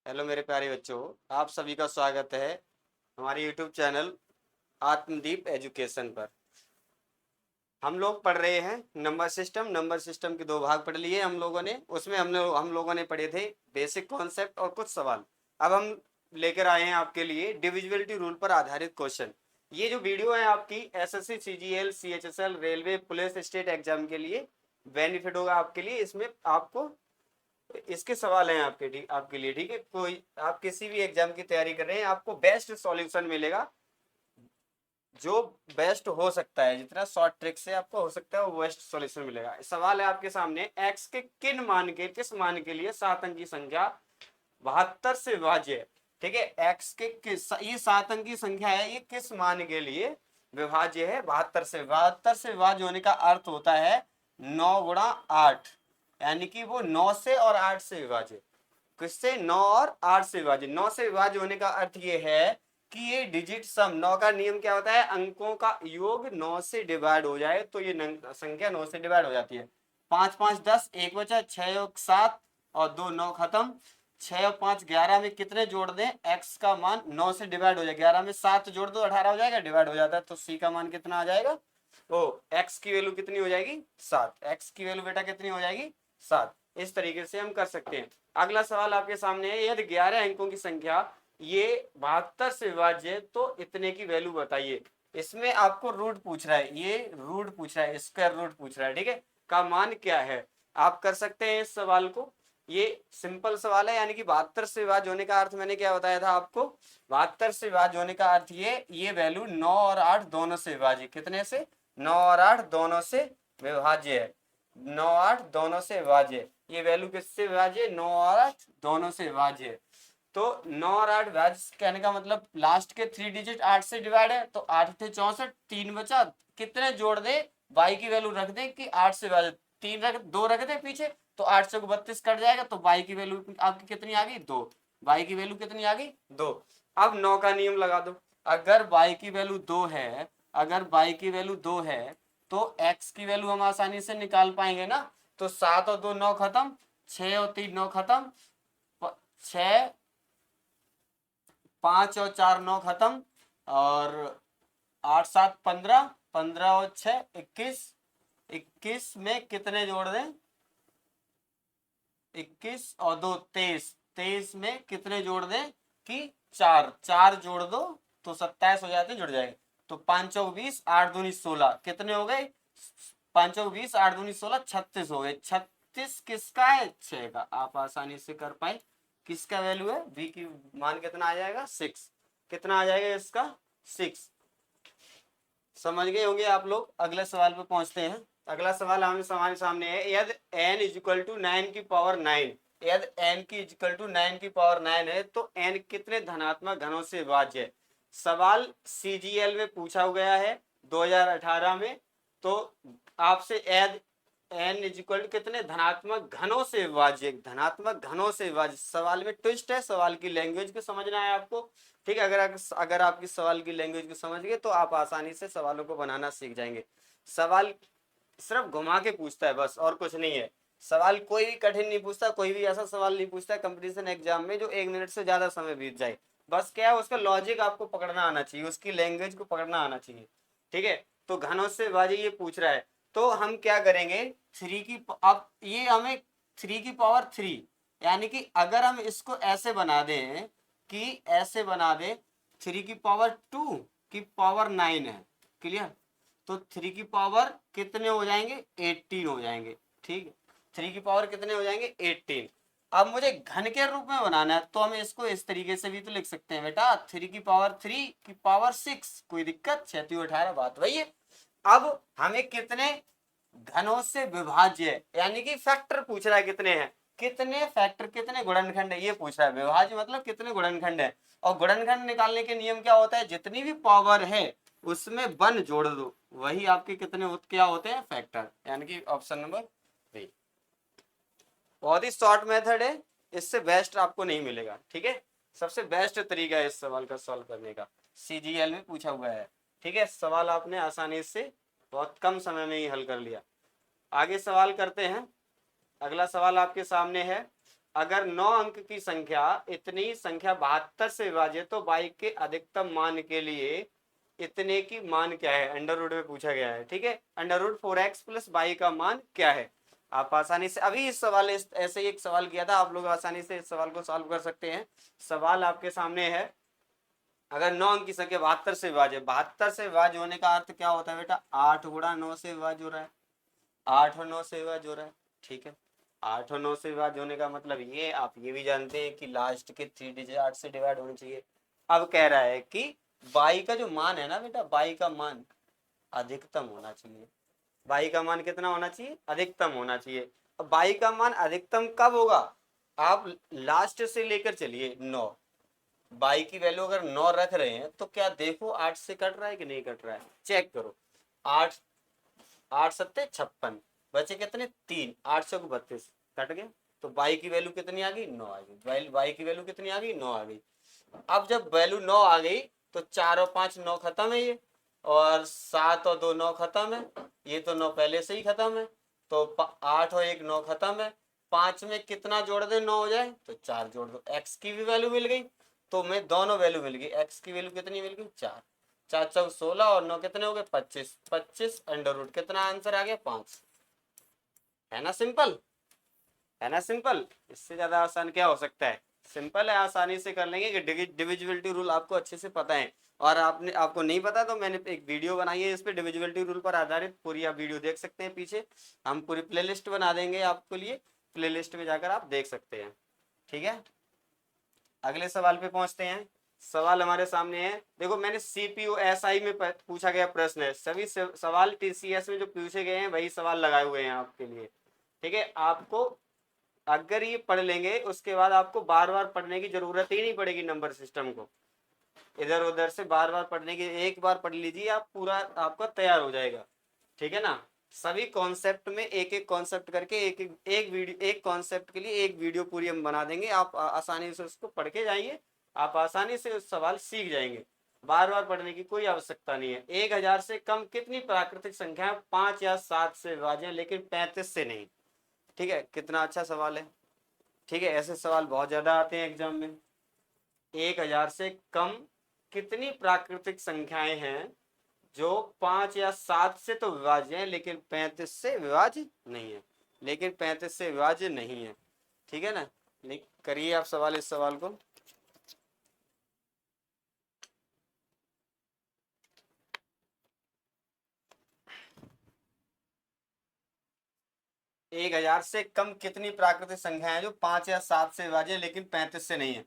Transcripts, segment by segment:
Hello मेरे प्यारे बच्चों, आप सभी का स्वागत है हमारे यूट्यूब चैनल आत्मदीप एजुकेशन पर। हम लोग पढ़ रहे हैं नंबर सिस्टम के दो भाग पढ़ लिए हम लोगों ने। उसमें हम लोगों ने पढ़े थे बेसिक कॉन्सेप्ट और कुछ सवाल। अब हम लेकर आए हैं आपके लिए डिविजिबिलिटी रूल पर आधारित क्वेश्चन। ये जो वीडियो है आपकी SSC, CGL, CHSL, railway, police, state exam के लिए बेनिफिट होगा आपके लिए। इसमें आपको इसके सवाल हैं आपके लिए, ठीक है। कोई आप किसी भी एग्जाम की तैयारी कर रहे हैं, आपको बेस्ट सॉल्यूशन मिलेगा, जो बेस्ट हो सकता है, जितना शॉर्ट ट्रिक से आपको हो सकता है वो बेस्ट सॉल्यूशन मिलेगा। सवाल है आपके सामने, एक्स के किस मान के लिए 7 अंकी संख्या 72 से विभाज्य है। ठीक है, एक्स के ये 7 अंकी संख्या है, ये किस मान के लिए विभाज्य है? 72 से विभाज्य होने का अर्थ होता है 9 गुणा 8, यानी कि वो 9 से और 8 से विभाज्य। किससे? 9 और 8 से विभाज्य। 9 से विभाज्य होने का अर्थ ये है कि ये डिजिट सम, 9 का नियम क्या होता है? अंकों का योग 9 से डिवाइड हो जाए तो ये संख्या 9 से डिवाइड हो जाती है। 5 5 10, एक बचा, 6 और 7 और 2 9 खत्म। 6 और 5 11 में कितने जोड़ दें? एक्स का मान 9 से डिवाइड हो जाए, 11 में 7 जोड़ दो 18 हो जाएगा, डिवाइड हो जाता है। तो सी का मान कितना आ जाएगा? ओ, एक्स की वैल्यू कितनी हो जाएगी? 7। एक्स की वैल्यू बेटा कितनी हो जाएगी? 7। इस तरीके से हम कर सकते हैं। अगला सवाल आपके सामने है, यदि 11 अंकों की संख्या ये 72 से विभाज्य है तो इतने की वैल्यू बताइए। इसमें आपको रूट पूछ रहा है, ये रूट पूछ रहा है, स्क्वायर रूट पूछ रहा है, ठीक है। का मान क्या है? आप कर सकते हैं इस सवाल को। ये सिंपल सवाल है, यानी कि 72 से विभाज्य होने का अर्थ मैंने क्या बताया था आपको? 72 से विभाज्य होने का अर्थ ये वैल्यू 9 और 8 दोनों से विभाज्य। कितने से? 9 और 8 दोनों से विभाज्य है। 9 8 दोनों से विभाज्य। ये वैल्यू किससे विभाज्य? 9 और 8 दोनों से विभाज्य। तो 9 और 8 विभाज्य कहने का मतलब लास्ट के 3 डिजिट 8 से डिवाइड है, तो 8 थे 64, 3 बचा। कितने जोड़ दे? y की वैल्यू रख दे कि 8 से विभाजित, 3 रख, 2 रख दे पीछे, तो 8 से 32 कट जाएगा, तो y की वैल्यू आपकी कितनी आ गई? 2। y की वैल्यू कितनी आ गई? 2। अब 9 का नियम लगा दो। अगर y की वैल्यू 2 है, अगर y की वैल्यू 2 है तो x की वैल्यू हम आसानी से निकाल पाएंगे ना। तो 7 और 2 9 खत्म, 6 और 3 9 खत्म, 6 5 और 4 9 खत्म, और 8 7 15, 15 और 6 21। 21 में कितने जोड़ दें? 21 और 2 23, 23 में कितने जोड़ दें कि 4 4 जोड़ दो तो 27 हो जाते, जुड़ जाएंगे। तो 5 और 20, 8 दूनी 16, कितने हो गए? 5 और 20, 8 दूनी 16, 36 हो गए। 36 किसका है? 6 का। आप आसानी से कर पाए। किसका वैल्यू है? v की मान कितना आ जाएगा? 6। कितना आ जाएगा इसका? 6। समझ गए होंगे आप लोग। अगले सवाल पे पहुंचते हैं। अगला सवाल हमारे सामने है, यदि n इक्वल टू 9 की पावर 9, यदि n की इक्वल टू 9 की पावर 9 है तो n कितने धनात्मक घनों से विभाज्य है? सवाल सीजीएल में पूछा गया है 2018 में। तो आपसे यदि n इक्वल टू कितने धनात्मक घनों से विभाज्य, धनात्मक घनों से विभाज्य। सवाल में ट्विस्ट है, सवाल की लैंग्वेज को समझना है आपको, ठीक है। अगर आपकी सवाल की लैंग्वेज को समझ गए तो आप आसानी से सवालों को बनाना सीख जाएंगे। सवाल सिर्फ घुमा के पूछता है बस, और कुछ नहीं है। सवाल कोई भी कठिन नहीं पूछता, कोई भी ऐसा सवाल नहीं पूछता कंपटीशन एग्जाम में जो 1 मिनट से ज्यादा समय बीत जाए। बस क्या है, उसका लॉजिक आपको पकड़ना आना चाहिए, उसकी लैंग्वेज को पकड़ना आना चाहिए, ठीक है। तो घनों से विभाज्य ये पूछ रहा है, तो हम क्या करेंगे? अब ये हमें 3 की पावर 3, यानी कि अगर हम इसको ऐसे बना दें कि ऐसे बना दे, 3 की पावर 2 की पावर 9 है, क्लियर। तो 3 की पावर कितने हो जाएंगे? 18 हो जाएंगे, ठीक है। 3 की पावर कितने हो जाएंगे? 18। अब मुझे घन के रूप में बनाना है तो हम इसको इस तरीके से भी तो लिख सकते हैं बेटा, 3 की पावर 3 की पावर 6। कोई दिक्कत? 6 18, बात वही है। अब हमें कितने घनों से विभाज्य है, यानी कि फैक्टर पूछ रहा है, कितने हैं, कितने फैक्टर, कितने गुणनखंड है, ये पूछ रहा है। विभाज्य मतलब कितने गुणनखंड है। और गुणनखंड निकालने के नियम क्या होता है? जितनी भी पावर है उसमें 1 जोड़ दो, वही आपके कितने क्या होते हैं? फैक्टर, यानी कि ऑप्शन नंबर 3। बहुत ही शॉर्ट मेथड है, इससे बेस्ट आपको नहीं मिलेगा, ठीक है। सबसे बेस्ट तरीका है इस सवाल का सॉल्व करने का, सीजीएल में पूछा हुआ है, ठीक है। सवाल आपने आसानी से बहुत कम समय में ही हल कर लिया। आगे सवाल करते हैं। अगला सवाल आपके सामने है, अगर 9 अंक की संख्या इतनी संख्या 72 से विभाजित तो y के अधिकतम मान के लिए इतने की मान क्या है, अंडर रूट में पूछा गया है। ठीक है, under root 4x plus y का मान क्या है। आप आसानी से अभी इस सवाल ऐसे ही एक सवाल किया था, आप लोग आसानी से इस सवाल को सॉल्व कर सकते हैं। सवाल आपके सामने है, अगर 9 अंक की संख्या 72 से विभाज्य, 72 से विभाज्य होने का अर्थ क्या होता है बेटा, 8 गुणा 9 से विभाज्य हो रहा है, 8 और 9 से विभाज्य हो रहा है। ठीक है, 8 और 9 से विभाज्य होने का मतलब ये, आप ये भी जानते हैं कि लास्ट के 3 डिजिट 8 से डिवाइड होने चाहिए। अब कह रहा है कि y का जो मान है ना बेटा, y का मान अधिकतम होना चाहिए। y का मान कितना होना चाहिए, अधिकतम होना चाहिए। अब y का मान अधिकतम कब होगा, आप लास्ट से लेकर चलिए 9, y की वैल्यू अगर 9 रख रहे हैं तो क्या देखो 8 से कट रहा है कि नहीं कट रहा है, चेक करो। 8 8 सत्ते 56, बचे कितने 3, 8 से 32 कट गए, तो y की वैल्यू कितनी आ गई, 9 आ गई। y की वैल्यू कितनी आ गई, 9 आ गई। अब जब वैल्यू 9 आ गई तो 4 और 5 9 खत्म है ये, और 7 और 2 9 खत्म है, ये तो 9 पहले से ही खत्म है, तो 8 और 1 9 खत्म है। 5 में कितना जोड़ दे 9 हो जाए, तो 4 जोड़ दो, x की भी वैल्यू मिल गई, तो मैं दोनों वैल्यू मिल गई, x की वैल्यू कितनी मिल गई 4, 4 चौक 16 और 9 कितने हो गए 25, 25 अंडर रूट कितना आंसर आ गया 5। है ना सिंपल, है ना सिंपल, इससे ज्यादा आसान क्या हो सकता है। सिंपल है, आसानी से कर लेंगे कि डिविजिबिलिटी रूल आपको अच्छे से पता है, और आपको नहीं पता तो मैंने एक वीडियो बनाई है इस पे डिविजिबिलिटी रूल पर आधारित, पूरी आप वीडियो देख सकते हैं पीछे, हम पूरी प्लेलिस्ट बना देंगे आपके लिए, प्लेलिस्ट में जाकर आप देख सकते हैं। ठीक है, अगले सवाल पे पहुंचते हैं। सवाल हमारे सामने है, देखो मैंने सीपीयू एसआई में पूछा गया प्रश्न है, सभी सवाल टीसीएस में जो पूछे गए हैं वही सवाल लगाए हुए हैं आपके लिए। ठीक है, आपको अगर ये पढ़ लेंगे उसके बाद आपको बार बार पढ़ने की जरूरत ही नहीं पड़ेगी नंबर सिस्टम को, इधर उधर से बार बार पढ़ने की, एक बार पढ़ लीजिए आप पूरा आपका तैयार हो जाएगा। ठीक है ना, सभी कॉन्सेप्ट में एक एक कॉन्सेप्ट करके एक वीडियो, एक कॉन्सेप्ट के लिए एक वीडियो पूरी हम बना देंगे, आप आसानी से उसको पढ़ के जाइए, आप आसानी से उस सवाल सीख जाएंगे, बार बार पढ़ने की कोई आवश्यकता नहीं है। 1000 से कम कितनी प्राकृतिक संख्या 5 या 7 से विभाज्य लेकिन 35 से नहीं। ठीक है, कितना अच्छा सवाल है। ठीक है, ऐसे सवाल बहुत ज्यादा आते हैं एग्जाम में। 1000 से कम कितनी प्राकृतिक संख्याएं हैं जो 5 या 7 से तो विभाज्य है लेकिन 35 से विभाज्य नहीं है, लेकिन 35 से विभाज्य नहीं है। ठीक है ना, करिए आप सवाल, इस सवाल को। एक हजार से कम कितनी प्राकृतिक संख्या है जो 5 या 7 से विभाज्य है लेकिन 35 से नहीं है।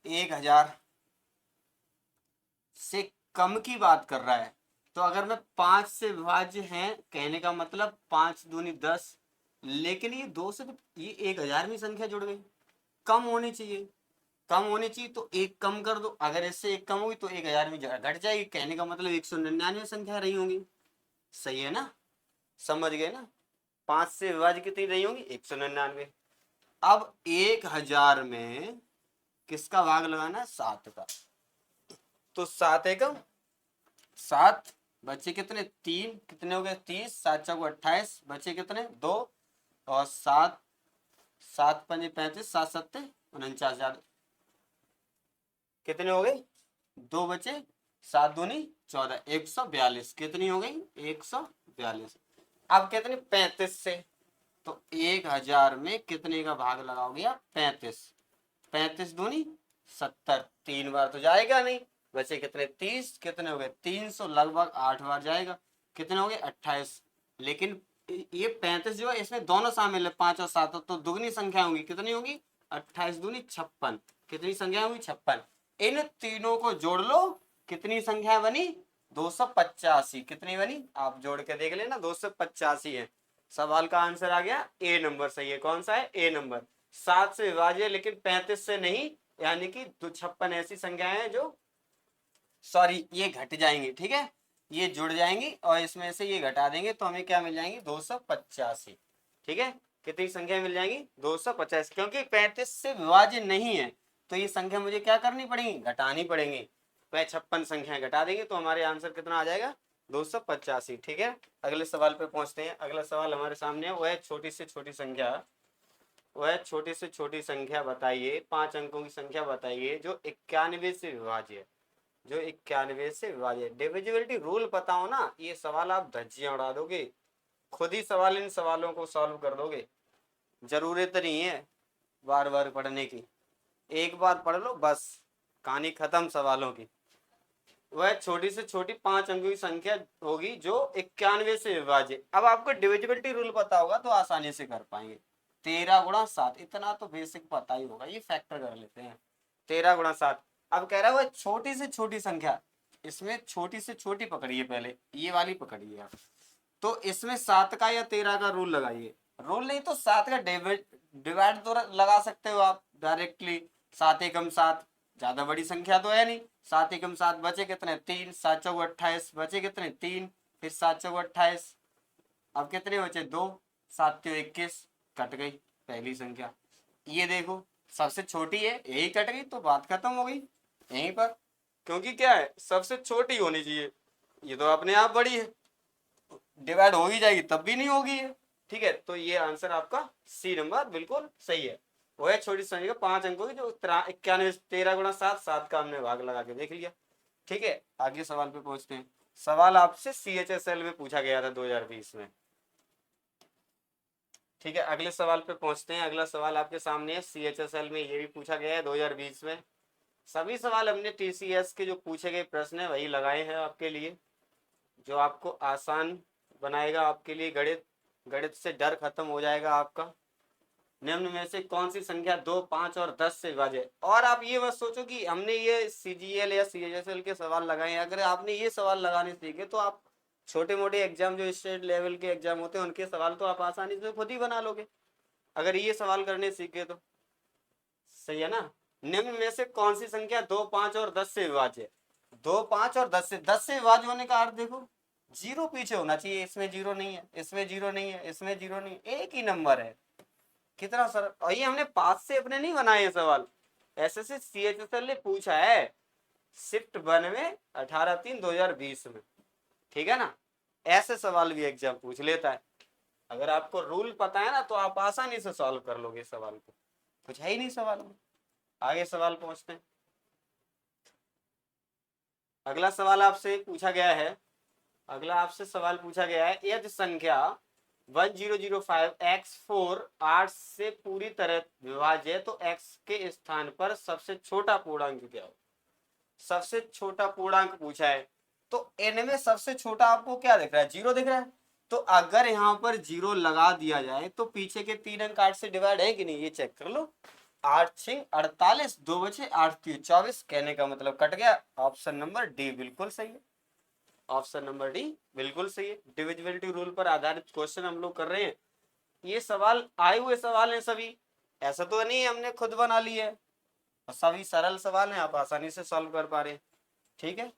1000 से कम की बात कर रहा है, तो अगर मैं 5 से विभाज्य है कहने का मतलब 5 दूनी 10, लेकिन ये 2 से तो ये 1000वीं संख्या जुड़ गई, कम होनी चाहिए, कम होनी चाहिए तो एक कम कर दो, अगर इससे एक कम होगी तो 1000वीं जगह घट जाएगी, कहने का मतलब 199 संख्या रही होंगी। सही है ना, समझ गए ना, 5 से विभाज्य कितनी रही होंगी 199। अब 1000 में किसका भाग लगाना है 7 का, तो 7 एकम 7, बचे कितने 3, कितने हो गए 30, 7 चौको 28, बचे कितने 2, और 7 7 पंजे 35, 7 सत्ते 49, कितने हो गए 2 बचे, 7 दूनी 14, 142, कितनी हो गई 142। अब कितने 35 से, तो 1000 में कितने का भाग लगाओगे आप 35, 35 दूनी 70, 3 बार तो जाएगा नहीं, बचे कितने 30, कितने हो गए 300, लगभग 8 बार जाएगा, कितने हो गए 28। लेकिन ये 35 जो है इसमें दोनों शामिल है 5 और 7, तो दुगनी संख्या होगी, कितनी होगी 28 दूनी 56, कितनी संख्या होगी 56, इन तीनों को जोड़ लो, कितनी संख्या बनी 285, कितनी बनी आप जोड़ के देख लेना 285 है। सवाल का आंसर आ गया ए नंबर सही है, कौन सा है ए नंबर। 7 से विभाज्य लेकिन 35 से नहीं, यानी कि 56 ऐसी संख्याएं हैं जो, सॉरी ये घट जाएंगी, ठीक है, ये जुड़ जाएंगी और इसमें से ये घटा देंगे तो हमें क्या मिल जाएंगी 285। ठीक है, कितनी संख्या मिल जाएंगी 250, क्योंकि 35 से विभाज्य नहीं है तो ये संख्या मुझे क्या करनी पड़ेगी घटानी पड़ेंगी, 56 संख्या घटा देंगे तो हमारे आंसर कितना आ जाएगा 285। ठीक है, अगले सवाल पे पहुंचते हैं। अगला सवाल हमारे सामने है वो है छोटी से छोटी संख्या वह छोटी से छोटी संख्या बताइए, 5 अंकों की संख्या बताइए जो 91 से विभाज्य है, जो 91 से विभाज्य है। डिविजिबिलिटी रूल पता हो ना, ये सवाल आप धज्जियां उड़ा दोगे, खुद ही सवाल इन सवालों को सॉल्व कर दोगे। जरूरत नहीं है बार बार पढ़ने की, एक बार पढ़ लो बस, कहानी खत्म सवालों की। वह छोटी से छोटी 5 अंकों की संख्या होगी जो 91 से विभाज्य। अब आपको डिविजिबिलिटी रूल पता होगा तो आसानी से कर पाएंगे। 13 × 7, इतना तो बेसिक पता ही होगा, ये फैक्टर कर लेते हैं। 13 × 7। अब कह रहा है वह छोटी से छोटी संख्या, इसमें छोटी से छोटी पकड़िए, पहले ये वाली पकड़िए आप। तो इसमें 7 का या 13 का रूल लगाइए। रूल नहीं तो 7 का डिवाइड तो लगा सकते हो आप डायरेक्टली। 7 एकम 7, ज्यादा बड़ी संख्या तो है नहीं। 7 एकम 7 बचे कितने, 3। 7 चौक 28 बचे कितने, 3। फिर 7 चौक 28, अब कितने बचे, 2। 7 त्यों 21, कट गई पहली संख्या। ये देखो सबसे छोटी है, यही कट गई तो बात खत्म हो गई यहीं पर, क्योंकि क्या है, सबसे छोटी होनी चाहिए, ये तो अपने आप बड़ी है, डिवाइड हो ही जाएगी तब भी नहीं होगी है। ठीक है, तो ये आंसर आपका सी नंबर बिल्कुल सही है। वो है छोटी संख्या 5 अंकों की जो 91, 13 × 7, 7 का हमने भाग लगा के देख लिया। ठीक है, आगे सवाल पे पहुंचते हैं। सवाल आपसे CHSL में पूछा गया था 2020 में। ठीक है, अगले सवाल पे पहुंचते हैं। अगला सवाल आपके सामने है, CHSL में ये भी पूछा गया है 2020 में। सभी सवाल हमने TCS के जो पूछे गए प्रश्न है वही लगाए हैं आपके लिए, जो आपको आसान बनाएगा आपके लिए। गणित, गणित से डर खत्म हो जाएगा आपका। निम्न में से कौन सी संख्या 2, 5 और 10 से विभाज्य है। और आप ये मत सोचो कि हमने ये CGL या CHSL के सवाल लगाए हैं। अगर आपने ये सवाल लगाने सीखे तो आप छोटे मोटे एग्जाम जो स्टेट लेवल के एग्जाम होते हैं उनके सवाल तो आप आसानी से खुद ही बना लोगे, अगर ये सवाल करने सीखे तो। सही है ना। निम्न में से कौन सी संख्या 2, 5 और 10 से विभाज्य है। 2, 5 और 10 से विभाज्य होने का अर्थ देखो, जीरो पीछे होना चाहिए। इसमें जीरो नहीं है, इसमें जीरो नहीं है, इसमें जीरो नहीं है, एक ही नंबर है। कितना सर, और ये हमने 5 से अपने नहीं बनाए हैं सवाल, SSC CHSL ने पूछा है शिफ्ट 1 में 18/3/2020 में। ठीक है ना, ऐसे सवाल भी एग्जाम पूछ लेता है। अगर आपको रूल पता है ना तो आप आसानी से सॉल्व कर लोगे सवाल को, कुछ है ही नहीं सवाल में। आगे सवाल पहुंचते हैं। अगला सवाल आपसे पूछा गया है, अगला आपसे सवाल पूछा गया है, यदि संख्या 1005 x4 8 से पूरी तरह विभाज्य है तो x के स्थान पर सबसे छोटा पूर्णांक क्या हो। सबसे छोटा पूर्णांक पूछा है, तो n में सबसे छोटा आपको क्या दिख रहा है, जीरो दिख रहा है। तो अगर यहाँ पर जीरो लगा दिया जाए तो पीछे के 3 अंक 8 से डिवाइड है कि नहीं, ये चेक कर लो। 8 6 48, 2 बचे, 8 3 24, कहने का मतलब कट गया। ऑप्शन नंबर डी बिल्कुल सही है। ऑप्शन नंबर डी बिल्कुल सही है। डिविजिबिलिटी रूल पर आधारित क्वेश्चन हम लोग कर रहे हैं। ये सवाल आए हुए सवाल हैं सभी, ऐसा तो नहीं है हमने खुद बना लिए है, सभी सरल सवाल हैं, आप आसानी से सॉल्व कर पा रहे हैं। ठीक है,